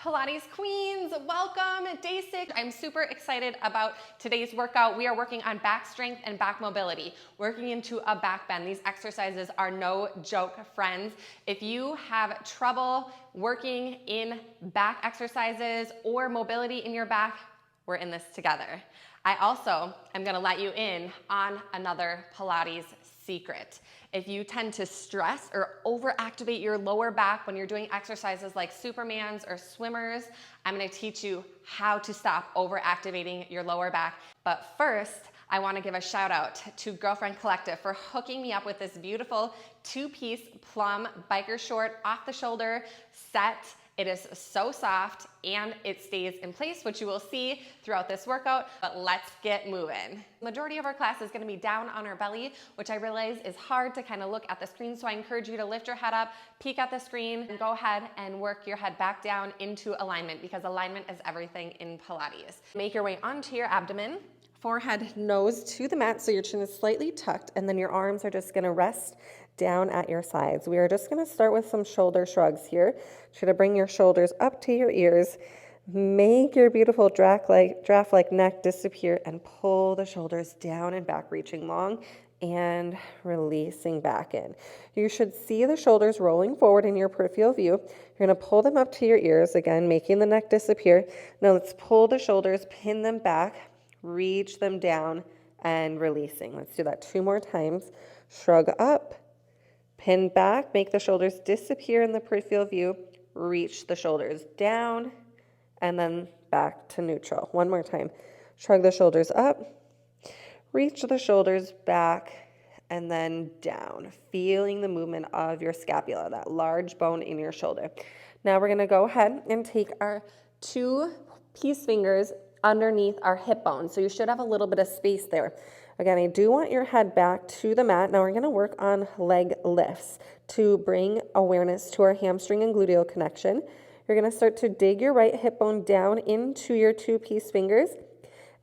Pilates queens, welcome, day 6. I'm super excited about today's workout. We are working on back strength and back mobility, working into a back bend. These exercises are no joke, friends. If you have trouble working in back exercises or mobility in your back, we're in this together. I also am gonna let you in on another Pilates secret. If you tend to stress or overactivate your lower back when you're doing exercises like Supermans or swimmers, I'm gonna teach you how to stop overactivating your lower back. But first, I wanna give a shout out to Girlfriend Collective for hooking me up with this beautiful 2-piece plum biker short off the shoulder set. It is so soft and it stays in place, which you will see throughout this workout, but let's get moving. The majority of our class is gonna be down on our belly, which I realize is hard to kind of look at the screen, so I encourage you to lift your head up, peek at the screen, and go ahead and work your head back down into alignment, because alignment is everything in Pilates. Make your way onto your abdomen, forehead, nose to the mat, so your chin is slightly tucked, and then your arms are just gonna rest down at your sides. We are just going to start with some shoulder shrugs here. Try to bring your shoulders up to your ears. Make your beautiful draft-like neck disappear and pull the shoulders down and back, reaching long and releasing back in. You should see the shoulders rolling forward in your peripheral view. You're going to pull them up to your ears, again, making the neck disappear. Now let's pull the shoulders, pin them back, reach them down, and releasing. Let's do that 2 more times. Shrug up. Pin back, make the shoulders disappear in the peripheral view, reach the shoulders down, and then back to neutral. 1 more time. Shrug the shoulders up, reach the shoulders back, and then down, feeling the movement of your scapula, that large bone in your shoulder. Now we're gonna go ahead and take our 2 peace fingers underneath our hip bone. So you should have a little bit of space there. Again, I do want your head back to the mat. Now we're going to work on leg lifts to bring awareness to our hamstring and gluteal connection. You're going to start to dig your right hip bone down into your 2 peace fingers,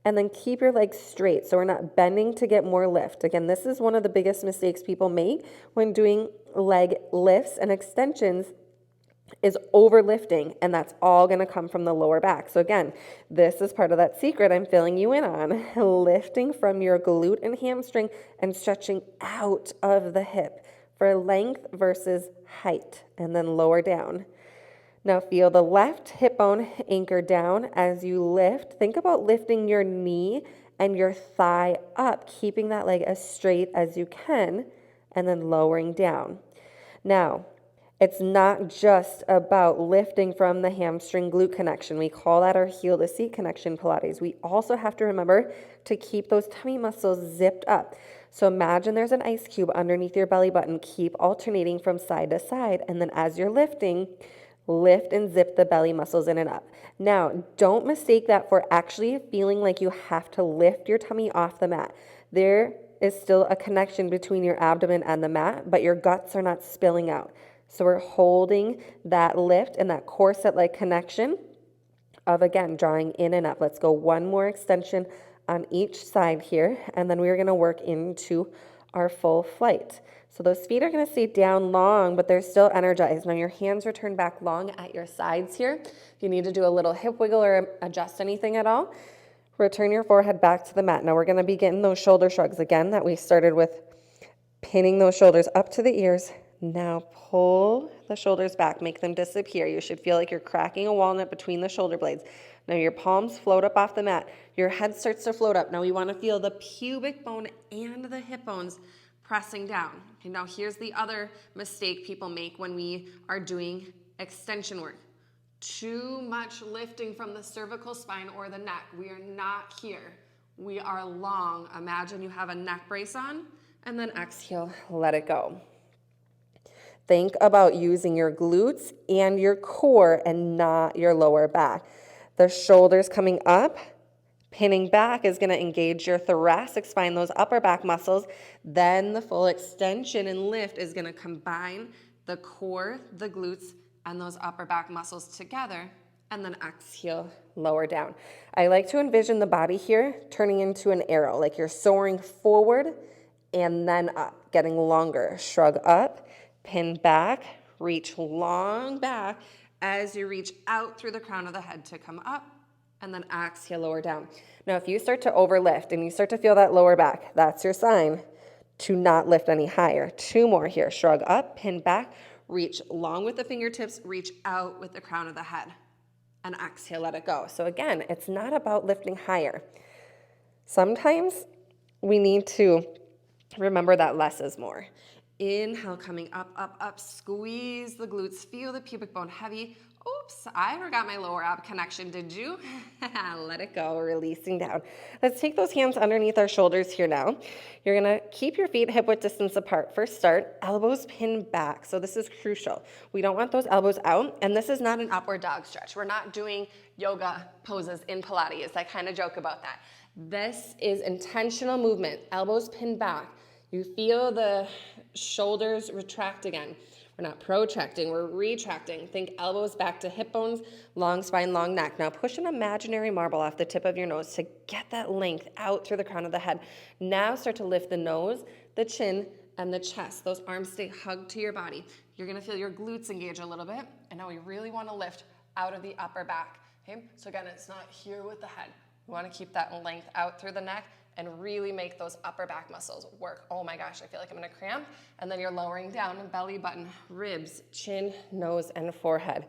and then keep your legs straight so we're not bending to get more lift. Again, this is one of the biggest mistakes people make when doing leg lifts and extensions, is overlifting, and that's all going to come from the lower back. So again, this is part of that secret I'm filling you in on. Lifting from your glute and hamstring and stretching out of the hip for length versus height, and then lower down. Now feel the left hip bone anchor down as you lift. Think about lifting your knee and your thigh up, keeping that leg as straight as you can, and then lowering down. Now, it's not just about lifting from the hamstring glute connection. We call that our heel to seat connection Pilates. We also have to remember to keep those tummy muscles zipped up. So imagine there's an ice cube underneath your belly button. Keep alternating from side to side. And then as you're lifting, lift and zip the belly muscles in and up. Now, don't mistake that for actually feeling like you have to lift your tummy off the mat. There is still a connection between your abdomen and the mat, but your guts are not spilling out. So we're holding that lift and that corset-like connection of, again, drawing in and up. Let's go 1 more extension on each side here, and then we're going to work into our full flight. So those feet are going to stay down long, but they're still energized. Now your hands return back long at your sides here. If you need to do a little hip wiggle or adjust anything at all, return your forehead back to the mat. Now we're going to begin those shoulder shrugs again that we started with, pinning those shoulders up to the ears. Now pull the shoulders back, make them disappear. You should feel like you're cracking a walnut between the shoulder blades. Now your palms float up off the mat. Your head starts to float up. Now we want to feel the pubic bone and the hip bones pressing down. Okay, now here's the other mistake people make when we are doing extension work. Too much lifting from the cervical spine or the neck. We are not here. We are long. Imagine you have a neck brace on, and then exhale, let it go. Think about using your glutes and your core and not your lower back. The shoulders coming up, pinning back is going to engage your thoracic spine, those upper back muscles. Then the full extension and lift is going to combine the core, the glutes, and those upper back muscles together. And then exhale, lower down. I like to envision the body here turning into an arrow, like you're soaring forward and then up, getting longer. Shrug up, pin back, reach long back, as you reach out through the crown of the head to come up, and then exhale, lower down. Now, if you start to overlift and you start to feel that lower back, that's your sign to not lift any higher. 2 more here. Shrug up, pin back, reach long with the fingertips, reach out with the crown of the head, and exhale, let it go. So again, it's not about lifting higher. Sometimes we need to remember that less is more. Inhale, coming up, up, up, squeeze the glutes, feel the pubic bone heavy. Oops, I forgot my lower ab connection, did you? Let it go, releasing down. Let's take those hands underneath our shoulders here now. You're gonna keep your feet hip width distance apart. First start, elbows pin back. So this is crucial. We don't want those elbows out, and this is not an upward dog stretch. We're not doing yoga poses in Pilates. I kind of joke about that. This is intentional movement, elbows pin back. You feel the shoulders retract again. We're not protracting, we're retracting. Think elbows back to hip bones, long spine, long neck. Now push an imaginary marble off the tip of your nose to get that length out through the crown of the head. Now start to lift the nose, the chin, and the chest. Those arms stay hugged to your body. You're gonna feel your glutes engage a little bit, and now we really wanna lift out of the upper back, okay? So again, it's not here with the head. We wanna keep that length out through the neck and really make those upper back muscles work. Oh my gosh, I feel like I'm gonna cramp. And then you're lowering down, belly button, ribs, chin, nose, and forehead.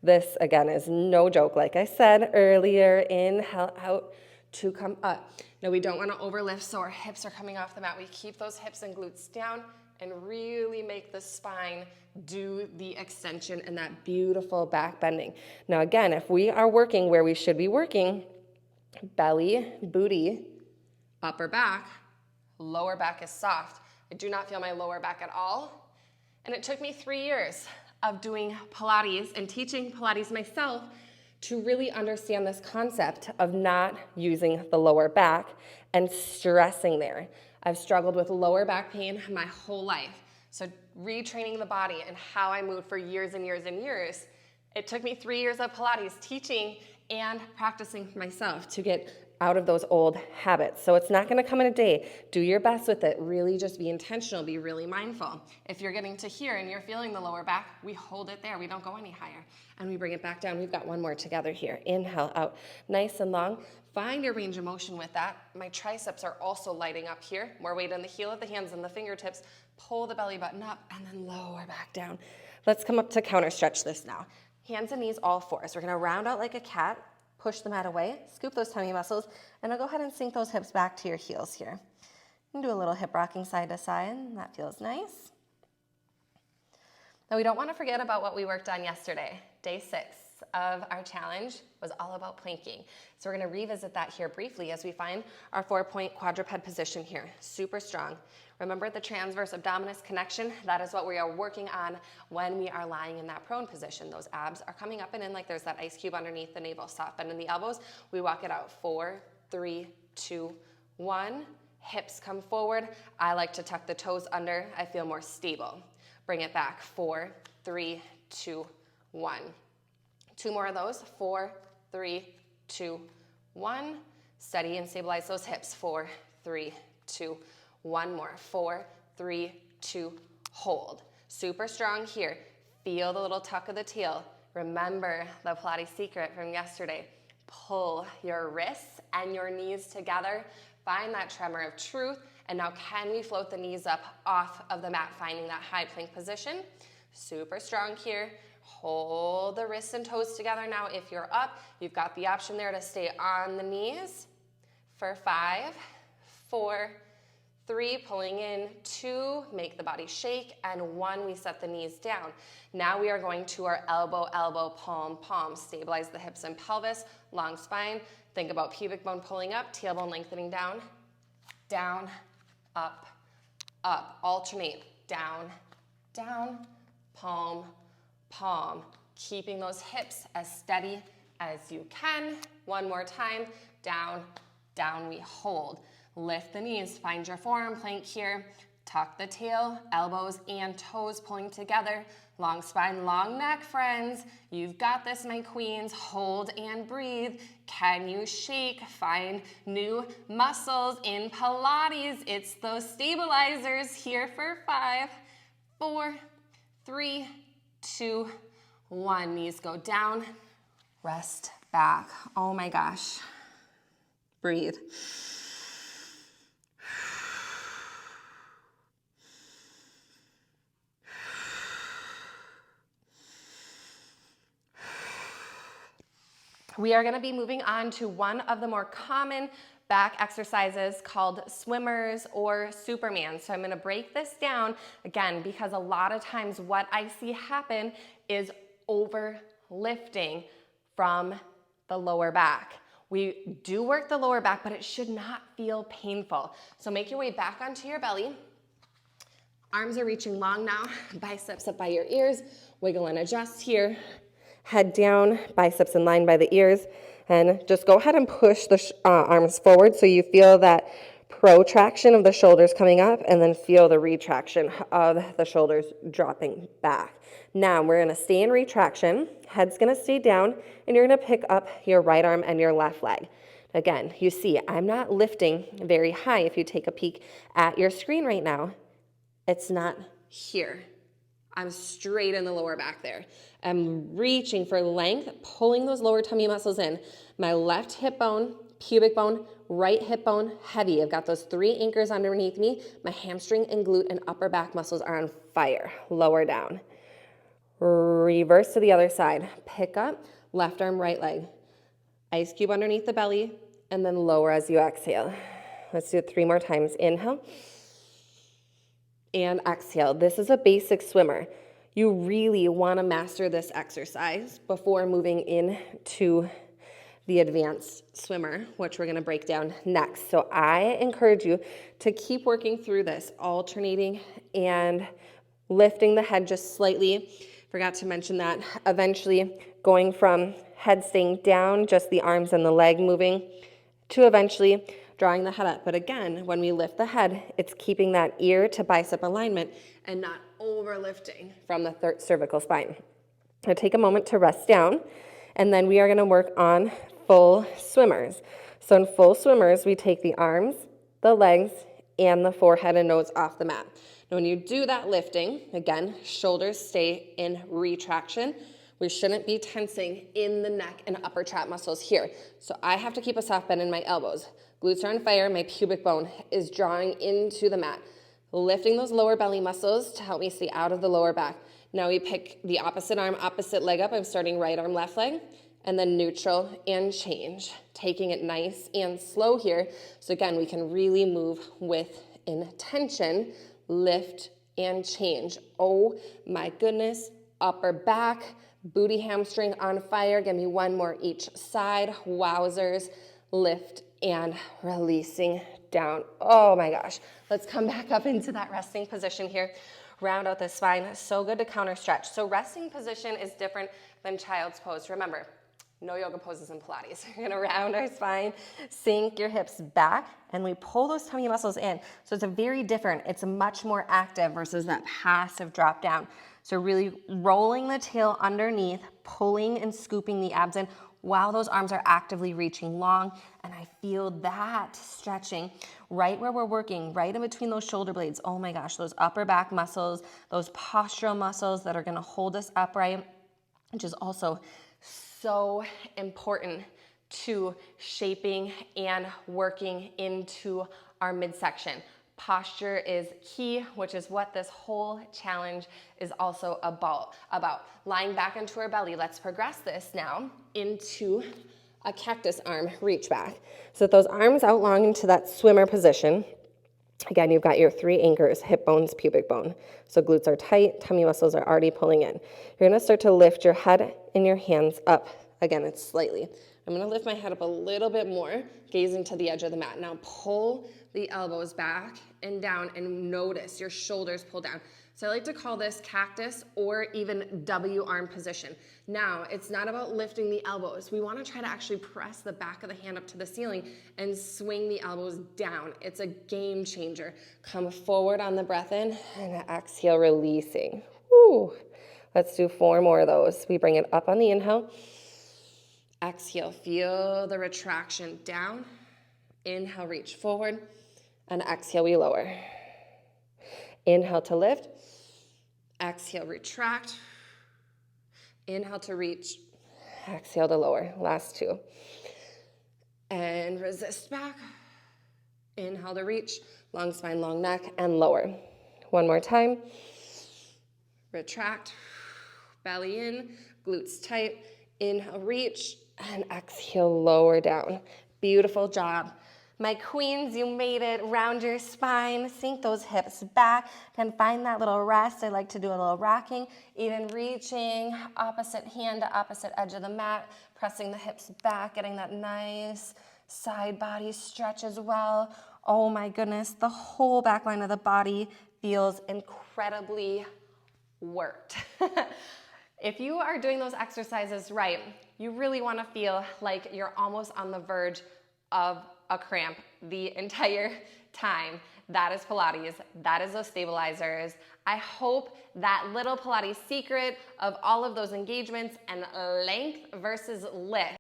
This, again, is no joke. Like I said earlier, inhale out to come up. Now, we don't wanna overlift so our hips are coming off the mat. We keep those hips and glutes down and really make the spine do the extension and that beautiful back bending. Now, again, if we are working where we should be working, belly, booty, upper back, lower back is soft. I do not feel my lower back at all. And it took me 3 years of doing Pilates and teaching Pilates myself to really understand this concept of not using the lower back and stressing there. I've struggled with lower back pain my whole life. So retraining the body and how I moved for years and years and years, it took me 3 years of Pilates teaching and practicing myself to get out of those old habits. So it's not gonna come in a day. Do your best with it. Really just be intentional, be really mindful. If you're getting to here and you're feeling the lower back, we hold it there. We don't go any higher. And we bring it back down. We've got one more together here. Inhale out, nice and long. Find your range of motion with that. My triceps are also lighting up here. More weight on the heel of the hands and the fingertips. Pull the belly button up and then lower back down. Let's come up to counter stretch this now. Hands and knees all fours. We're gonna round out like a cat. Push the mat away, scoop those tummy muscles, and I'll go ahead and sink those hips back to your heels here. And do a little hip rocking side to side. That feels nice. Now we don't want to forget about what we worked on yesterday. Day 6 of our challenge was all about planking. So we're going to revisit that here briefly as we find our 4-point quadruped position here. Super strong. Remember the transverse abdominis connection? That is what we are working on when we are lying in that prone position. Those abs are coming up and in like there's that ice cube underneath the navel. Soft bend in the elbows. We walk it out. 4, 3, 2, 1. Hips come forward. I like to tuck the toes under. I feel more stable. Bring it back. 4, 3, 2, 1. 2 more of those. 4, 3, 2, 1. Steady and stabilize those hips. 4, 3, 2, 1 more. 4, 3, 2, hold. Super strong here. Feel the little tuck of the tail. Remember the Pilates secret from yesterday. Pull your wrists and your knees together. Find that tremor of truth. And now can we float the knees up off of the mat, finding that high plank position? Super strong here. Hold the wrists and toes together. Now if you're up, you've got the option there to stay on the knees for 5, 4, 3, pulling in, 2, make the body shake, and 1, we set the knees down. Now we are going to our elbow, elbow, palm, palm. Stabilize the hips and pelvis, long spine. Think about pubic bone pulling up, tailbone lengthening down, down, up, up. Alternate, down, down, palm, palm. Keeping those hips as steady as you can. One more time, down, down, we hold. Lift the knees, find your forearm plank here. Tuck the tail, elbows and toes pulling together. Long spine, long neck, friends. You've got this, my queens. Hold and breathe. Can you shake? Find new muscles in Pilates. It's those stabilizers here for 5, 4, 3, 2, 1. Knees go down, rest back. Oh my gosh. Breathe. We are going to be moving on to one of the more common back exercises called swimmers or Superman. So I'm going to break this down again because a lot of times what I see happen is overlifting from the lower back. We do work the lower back, but it should not feel painful. So make your way back onto your belly. Arms are reaching long now, biceps up by your ears. Wiggle and adjust here. Head down, biceps in line by the ears, and just go ahead and push the arms forward so you feel that protraction of the shoulders coming up, and then feel the retraction of the shoulders dropping back. Now we're going to stay in retraction, head's going to stay down, and you're going to pick up your right arm and your left leg. Again, you see, I'm not lifting very high. If you take a peek at your screen right now, it's not here. I'm straight in the lower back there. I'm reaching for length, pulling those lower tummy muscles in. My left hip bone, pubic bone, right hip bone, heavy. I've got those 3 anchors underneath me. My hamstring and glute and upper back muscles are on fire. Lower down. Reverse to the other side. Pick up, left arm, right leg. Ice cube underneath the belly, and then lower as you exhale. Let's do it 3 more times. Inhale. And exhale. This is a basic swimmer. You really want to master this exercise before moving into the advanced swimmer, which we're going to break down next. So I encourage you to keep working through this, alternating and lifting the head just slightly. Forgot to mention that. Eventually going from head staying down, just the arms and the leg moving, to eventually drawing the head up. But again, when we lift the head, it's keeping that ear to bicep alignment and not overlifting from the third cervical spine. Now take a moment to rest down, and then we are going to work on full swimmers. So in full swimmers, we take the arms, the legs, and the forehead and nose off the mat. Now when you do that lifting, again, shoulders stay in retraction. We shouldn't be tensing in the neck and upper trap muscles here. So I have to keep a soft bend in my elbows. Glutes are on fire, my pubic bone is drawing into the mat. Lifting those lower belly muscles to help me stay out of the lower back. Now we pick the opposite arm, opposite leg up. I'm starting right arm, left leg, and then neutral and change. Taking it nice and slow here. So again, we can really move with intention, lift and change. Oh my goodness, upper back, booty hamstring on fire. Give me 1 more each side. Wowzers, lift and releasing down. Oh my gosh. Let's come back up into that resting position here. Round out the spine. So good to counter stretch. So resting position is different than child's pose. Remember, no yoga poses in Pilates. We're gonna round our spine, sink your hips back, and we pull those tummy muscles in. So it's a very different, it's much more active versus that passive drop down. So really rolling the tail underneath, pulling and scooping the abs in while those arms are actively reaching long. And I feel that stretching right where we're working, right in between those shoulder blades. Oh my gosh, those upper back muscles, those postural muscles that are gonna hold us upright, which is also so important to shaping and working into our midsection. Posture is key, which is what this whole challenge is also about. Lying back into our belly. Let's progress this now into a cactus arm reach back. So with those arms out long into that swimmer position, again, you've got your 3 anchors, hip bones, pubic bone. So glutes are tight, tummy muscles are already pulling in. You're gonna start to lift your head and your hands up. Again, it's slightly. I'm gonna lift my head up a little bit more, gazing to the edge of the mat. Now pull the elbows back and down and notice your shoulders pull down. So I like to call this cactus or even W arm position. Now, it's not about lifting the elbows. We wanna try to actually press the back of the hand up to the ceiling and swing the elbows down. It's a game changer. Come forward on the breath in and exhale, releasing. Woo. Let's do 4 more of those. We bring it up on the inhale. Exhale, feel the retraction down. Inhale, reach forward. And exhale, we lower. Inhale to lift. Exhale, retract. Inhale to reach, exhale to lower. Last two. And resist back. Inhale to reach, long spine, long neck, and lower. One more time. Retract, belly in, glutes tight. Inhale, reach, and exhale, lower down. Beautiful job. My queens, you made it. Round your spine, sink those hips back. Can find that little rest. I like to do a little rocking, even reaching opposite hand to opposite edge of the mat, pressing the hips back, getting that nice side body stretch as well. Oh my goodness, the whole back line of the body feels incredibly worked. If you are doing those exercises right, you really want to feel like you're almost on the verge of a cramp the entire time. That is Pilates. That is those stabilizers. I hope that little Pilates secret of all of those engagements and length versus lift